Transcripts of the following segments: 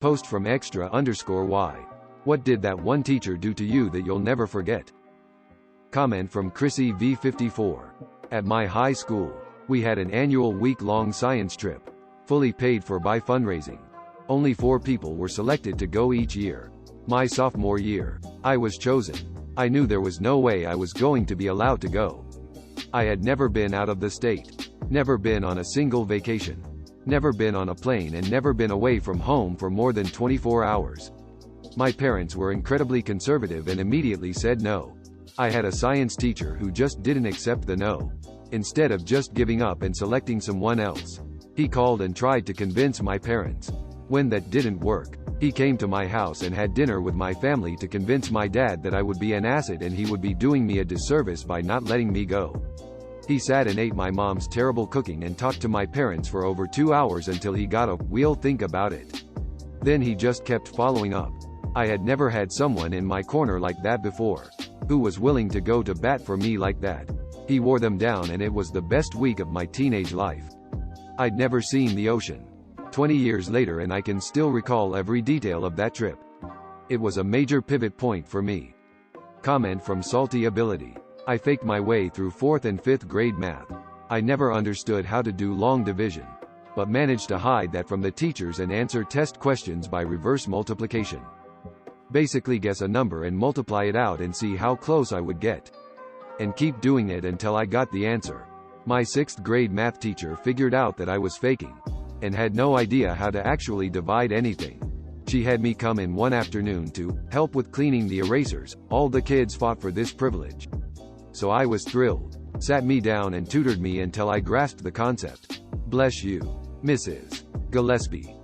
Post from extra_y. What did that one teacher do to you that you'll never forget? Comment from Chrissy V54. At my high school, we had an annual week-long science trip, fully paid for by fundraising. Only 4 people were selected to go each year. My sophomore year, I was chosen. I knew there was no way I was going to be allowed to go. I had never been out of the state, never been on a single vacation, never been on a plane, and never been away from home for more than 24 hours. My parents were incredibly conservative and immediately said no. I had a science teacher who just didn't accept the no. Instead of just giving up and selecting someone else, he called and tried to convince my parents. When that didn't work, he came to my house and had dinner with my family to convince my dad that I would be an asset and he would be doing me a disservice by not letting me go. He sat and ate my mom's terrible cooking and talked to my parents for over 2 hours until he got a "we'll think about it." Then he just kept following up. I had never had someone in my corner like that before, who was willing to go to bat for me like that. He wore them down and it was the best week of my teenage life. I'd never seen the ocean. 20 years later, and I can still recall every detail of that trip. It was a major pivot point for me. Comment from SaltyAbility. I faked my way through 4th and 5th grade math. I never understood how to do long division, but managed to hide that from the teachers and answer test questions by reverse multiplication. Basically guess a number and multiply it out and see how close I would get. And keep doing it until I got the answer. My 6th grade math teacher figured out that I was faking, and had no idea how to actually divide anything. She had me come in one afternoon to help with cleaning the erasers. All the kids fought for this privilege. So I was thrilled. Sat me down and tutored me until I grasped the concept. Bless you, Mrs. Gillespie.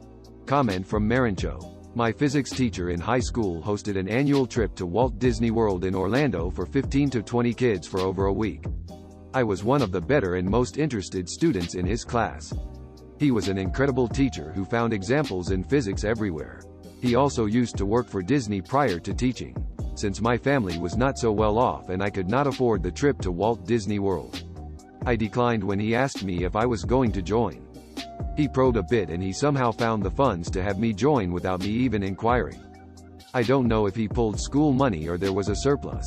Comment from Marincho. My physics teacher in high school hosted an annual trip to Walt Disney World in Orlando for 15 to 20 kids for over a week. I was one of the better and most interested students in his class. He was an incredible teacher who found examples in physics everywhere. He also used to work for Disney prior to teaching, since my family was not so well off and I could not afford the trip to Walt Disney World. I declined when he asked me if I was going to join. He probed a bit and he somehow found the funds to have me join without me even inquiring. I don't know if he pulled school money or there was a surplus.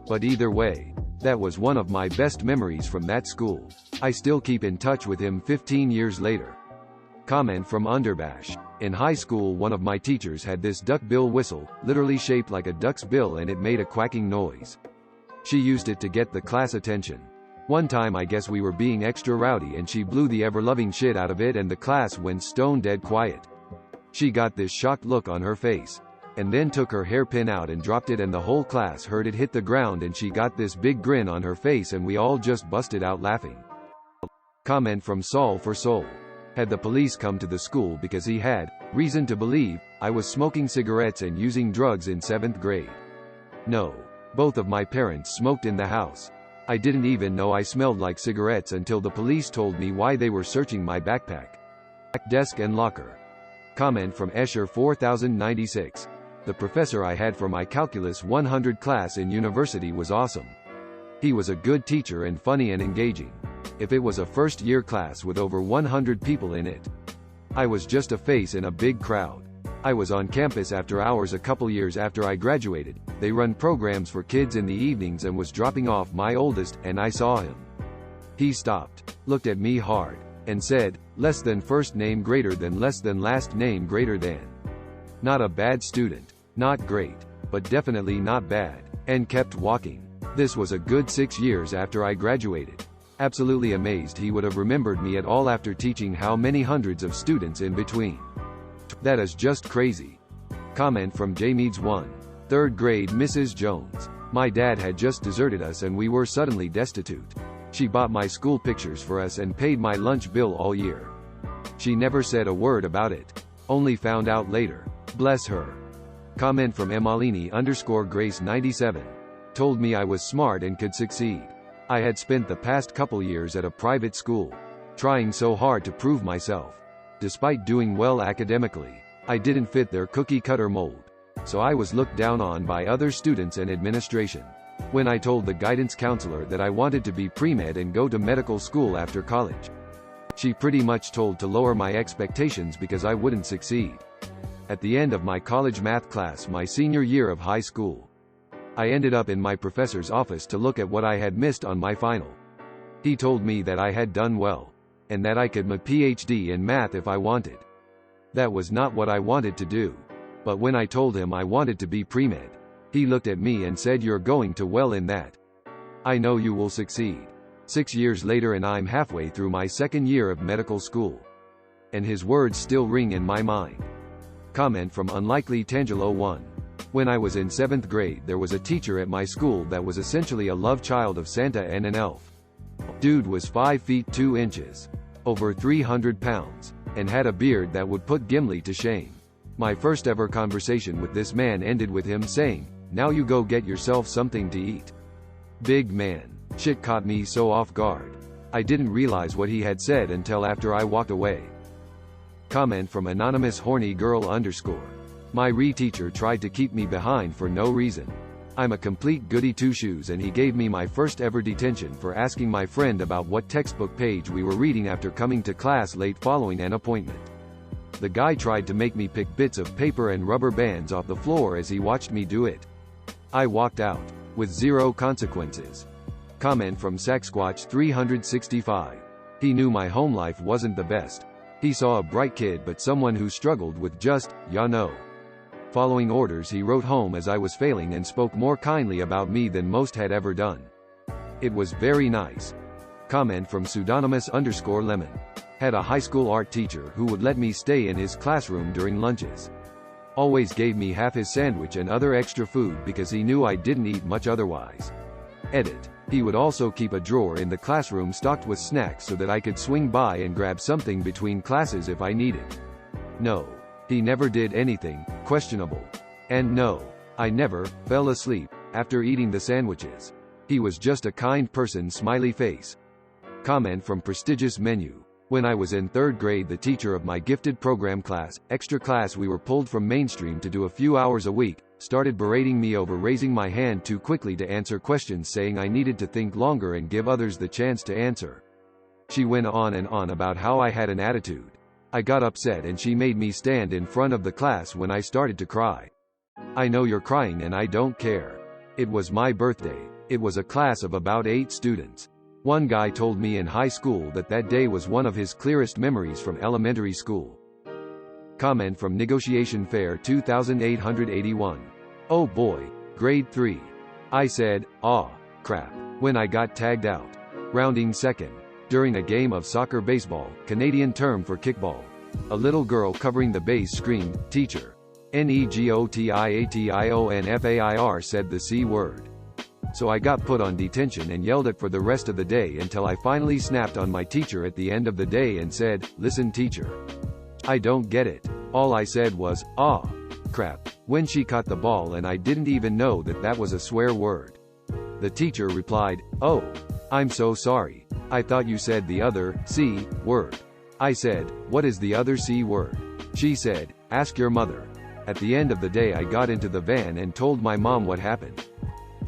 But either way, that was one of my best memories from that school. I still keep in touch with him 15 years later. Comment from Underbash. In high school, one of my teachers had this duck bill whistle, literally shaped like a duck's bill, and it made a quacking noise. She used it to get the class attention. One time I guess we were being extra rowdy and she blew the ever-loving shit out of it and the class went stone dead quiet. She got this shocked look on her face, and then took her hairpin out and dropped it and the whole class heard it hit the ground and she got this big grin on her face and we all just busted out laughing. Comment from Saul for Soul. Had the police come to the school because he had reason to believe I was smoking cigarettes and using drugs in 7th grade. No. Both of my parents smoked in the house. I didn't even know I smelled like cigarettes until the police told me why they were searching my backpack, desk and locker. Comment from Escher 4096. The professor I had for my Calculus 100 class in university was awesome. He was a good teacher and funny and engaging. If it was a first-year class with over 100 people in it, I was just a face in a big crowd. I was on campus after hours a couple years after I graduated. They run programs for kids in the evenings and was dropping off my oldest, and I saw him. He stopped, looked at me hard, and said, "Less than first name greater than less than last name greater than." Not a bad student, not great, but definitely not bad, and kept walking. This was a good 6 years after I graduated. Absolutely amazed he would have remembered me at all after teaching how many hundreds of students in between. That is just crazy. Comment from Jameeds 1. 3rd grade Mrs. Jones. My dad had just deserted us and we were suddenly destitute. She bought my school pictures for us and paid my lunch bill all year. She never said a word about it. Only found out later. Bless her. Comment from Emalini_Grace97. Told me I was smart and could succeed. I had spent the past couple years at a private school, trying so hard to prove myself. Despite doing well academically, I didn't fit their cookie-cutter mold, so I was looked down on by other students and administration. When I told the guidance counselor that I wanted to be pre-med and go to medical school after college, she pretty much told to lower my expectations because I wouldn't succeed. at the end of my college math class my senior year of high school. I ended up in my professor's office to look at what I had missed on my final. He told me that I had done well, and that I could my PhD in math if I wanted. That was not what I wanted to do. But when I told him I wanted to be pre-med, he looked at me and said, "You're going to well in that. I know you will succeed." 6 years later and I'm halfway through my second year of medical school. And his words still ring in my mind. Comment from Unlikely Tangelo 1. When I was in 7th grade there was a teacher at my school that was essentially a love child of Santa and an elf. Dude was 5 feet 2 inches, over 300 pounds, and had a beard that would put Gimli to shame. My first ever conversation with this man ended with him saying, "Now you go get yourself something to eat." Big man. Shit caught me so off guard. I didn't realize what he had said until after I walked away. Comment from Anonymous Horny Girl _ My re-teacher tried to keep me behind for no reason. I'm a complete goody two-shoes and he gave me my first ever detention for asking my friend about what textbook page we were reading after coming to class late following an appointment. The guy tried to make me pick bits of paper and rubber bands off the floor as he watched me do it. I walked out, with 0 consequences. Comment from Sacksquatch 365. He knew my home life wasn't the best. He saw a bright kid but someone who struggled with just, ya know. Following orders he wrote home as I was failing and spoke more kindly about me than most had ever done. It was very nice. Comment from Pseudonymous _Lemon. Had a high school art teacher who would let me stay in his classroom during lunches. Always gave me half his sandwich and other extra food because he knew I didn't eat much otherwise. Edit. He would also keep a drawer in the classroom stocked with snacks so that I could swing by and grab something between classes if I needed. No. He never did anything questionable. And no, I never fell asleep after eating the sandwiches. He was just a kind person, smiley face. Comment from Prestigious Menu. When I was in 3rd grade the teacher of my gifted program class, extra class we were pulled from mainstream to do a few hours a week, started berating me over raising my hand too quickly to answer questions, saying I needed to think longer and give others the chance to answer. She went on and on about how I had an attitude. I got upset and she made me stand in front of the class when I started to cry. I know you're crying and I don't care. It was my birthday. It was a class of about 8 students. One guy told me in high school that that day was one of his clearest memories from elementary school. Comment from Negotiation Fair 2881. Oh boy, grade 3. I said, "Aw, crap," when I got tagged out. Rounding second. During a game of soccer baseball, Canadian term for kickball. A little girl covering the base screamed, "Teacher." Negotiationfair said the C word. So I got put on detention and yelled it for the rest of the day until I finally snapped on my teacher at the end of the day and said, "Listen teacher, I don't get it." All I said was, "Aw, crap," when she caught the ball and I didn't even know that that was a swear word. The teacher replied, "Oh, I'm so sorry. I thought you said the other C word." I said, "What is the other C word?" She said, "Ask your mother." At the end of the day I got into the van and told my mom what happened.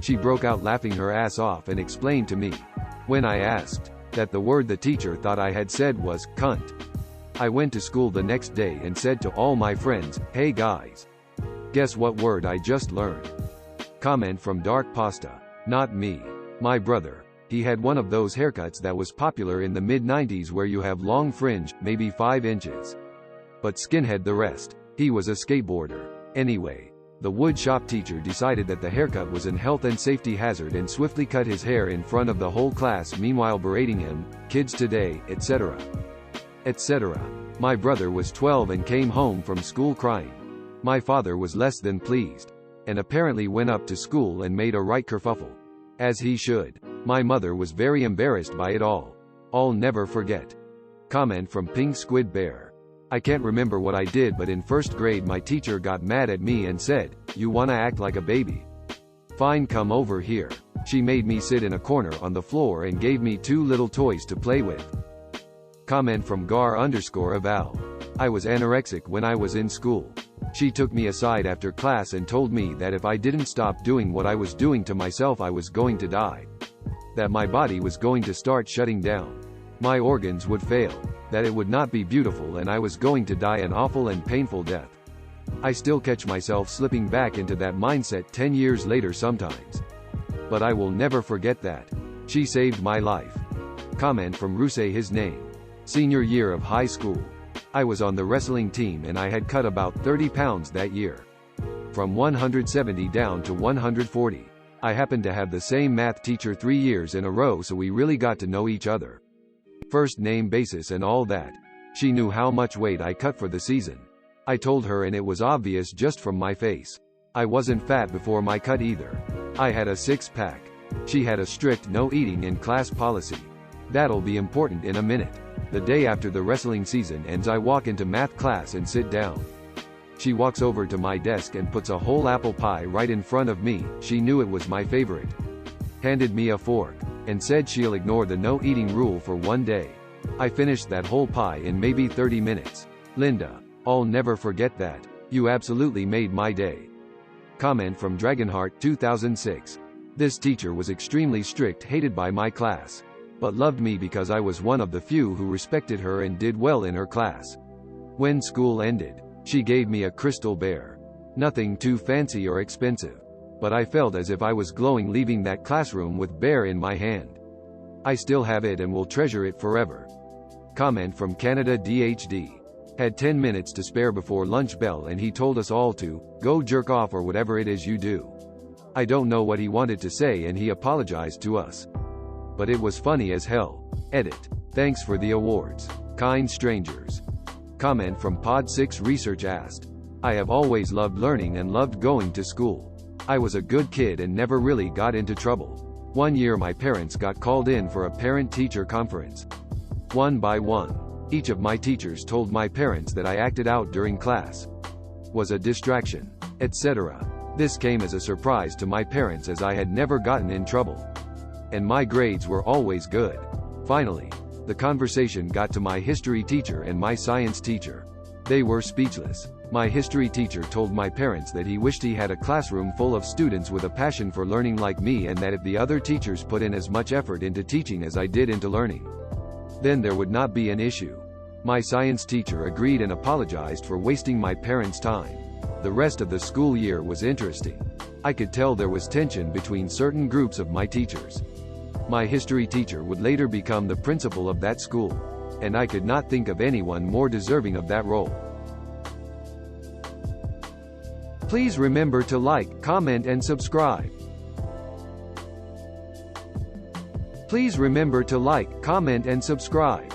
She broke out laughing her ass off and explained to me. When I asked, that the word the teacher thought I had said was, "cunt." I went to school the next day and said to all my friends, "Hey guys, guess what word I just learned?" Comment from DarkPasta. Not me. My brother. He had one of those haircuts that was popular in the mid-90s where you have long fringe, maybe 5 inches. But skinhead the rest. He was a skateboarder. Anyway. The wood shop teacher decided that the haircut was an health and safety hazard and swiftly cut his hair in front of the whole class, meanwhile berating him, "Kids today," etc. etc. My brother was 12 and came home from school crying. My father was less than pleased. And apparently went up to school and made a right kerfuffle. As he should. My mother was very embarrassed by it all. I'll never forget. Comment from PinkSquidBear. I can't remember what I did, but in 1st grade my teacher got mad at me and said, "You wanna act like a baby? Fine, come over here." She made me sit in a corner on the floor and gave me 2 little toys to play with. Comment from Gar_Eval. I was anorexic when I was in school. She took me aside after class and told me that if I didn't stop doing what I was doing to myself I was going to die. That my body was going to start shutting down. My organs would fail. That it would not be beautiful and I was going to die an awful and painful death. I still catch myself slipping back into that mindset 10 years later sometimes. But I will never forget that. She saved my life. Comment from reusethisname. Senior year of high school. I was on the wrestling team and I had cut about 30 pounds that year. From 170 down to 140. I happened to have the same math teacher 3 years in a row, so we really got to know each other. First name basis and all that. She knew how much weight I cut for the season. I told her and it was obvious just from my face. I wasn't fat before my cut either. I had a six-pack. She had a strict no eating in class policy. That'll be important in a minute. The day after the wrestling season ends, I walk into math class and sit down. She walks over to my desk and puts a whole apple pie right in front of me. She knew it was my favorite. Handed me a fork and said she'll ignore the no eating rule for one day. I finished that whole pie in maybe 30 minutes. Linda, I'll never forget that. You absolutely made my day. Comment from Dragonheart 2006. This teacher was extremely strict, hated by my class, but loved me because I was one of the few who respected her and did well in her class. When school ended, she gave me a crystal bear. Nothing too fancy or expensive, but I felt as if I was glowing leaving that classroom with bear in my hand. I still have it and will treasure it forever. Comment from canadadhd. Had 10 minutes to spare before lunch bell and he told us all to go jerk off or whatever it is you do. I don't know what he wanted to say and he apologized to us. But it was funny as hell. Edit. Thanks for the awards. Kind strangers. Comment from Pod6 Research asked. I have always loved learning and loved going to school. I was a good kid and never really got into trouble. One year my parents got called in for a parent-teacher conference. One by one, each of my teachers told my parents that I acted out during class, was a distraction, etc. This came as a surprise to my parents as I had never gotten in trouble. And my grades were always good. Finally, the conversation got to my history teacher and my science teacher. They were speechless. My history teacher told my parents that he wished he had a classroom full of students with a passion for learning like me, and that if the other teachers put in as much effort into teaching as I did into learning, then there would not be an issue. My science teacher agreed and apologized for wasting my parents' time. The rest of the school year was interesting. I could tell there was tension between certain groups of my teachers. My history teacher would later become the principal of that school, and I could not think of anyone more deserving of that role. Please remember to like, comment and subscribe. Please remember to like, comment and subscribe.